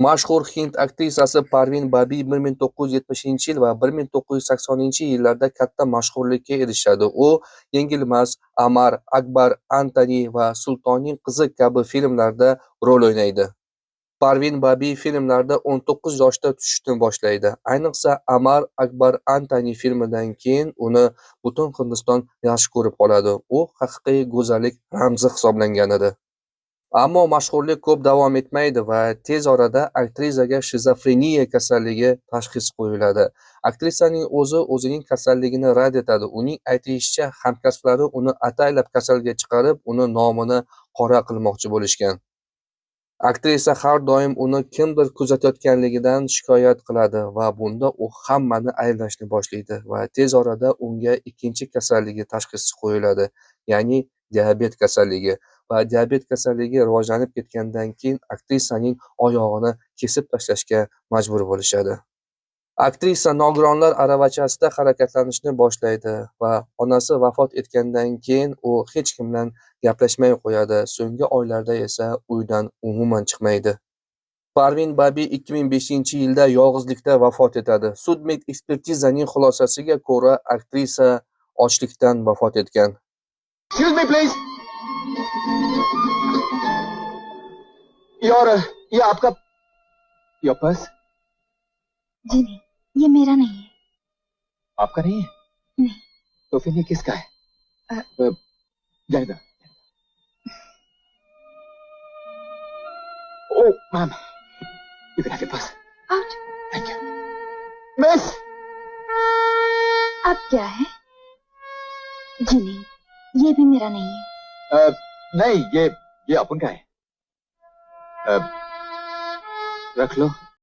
Mashhur hind aktrisasi Parvin Babi 1970-yil va 1980-yillarda katta mashhurlikka erishadi. U Yengilmas, Amar, Akbar, Antony va Sultonning qizi kabi filmlarda rol o'ynaydi. Parvin Babi filmlarda 19 yoshda tushishni boshlaydi. Ayniqsa Amar, Akbar, Antony filmidan keyin uni butun Hindiston yaxshi ko'rib qoladi. U haqiqiy go'zallik ramzi hisoblangan edi. Ammo mashhurlik ko'p davom etmaydi va tez orada aktrisaga shizofreniya kasalligi tashxisi qo'yiladi. Aktrisaning o'zi o'zining kasalligini rad etadi. Uning aytishicha, hamkasblari uni ataylab kasalga chiqarib, uni nomini qora qilmoqchi bo'lishgan. Aktrisa har doim uni kimdir kuzatayotganligidan shikoyat qiladi va bunda u hammani ayblashni boshlaydi va tez orada unga ikkinchi kasalligi tashxisi qo'yiladi, ya'ni diabet kasalligi. Va diabet kasalligi rivojlanib ketgandan keyin aktrisaning oyog'ini kesib tashlashga majbur bo'lishadi. Aktrisa nogironlar aravachasida harakatlanishni boshlaydi va onasi vafot etgandan keyin u hech kim bilan gaplashmay qo'yadi. So'nggi oylarda esa uydan umuman chiqmaydi. Parvin Babi 2005-yilda yolg'izlikda vafot etadi. Sud-ekspertizaning xulosasiga ko'ra, aktrisa ochlikdan vafot etgan. Excuse me, please. ये आपका your purse? जी नहीं, ये मेरा नहीं है। आपका नहीं है? नहीं। तो फिर ये किसका है? जाएगा। Oh, ma'am, you can have your purse. Out. Thank you. Miss. अब क्या है? जी नहीं, ये भी मेरा नहीं है। नहीं, ये अपन का है। रख लो।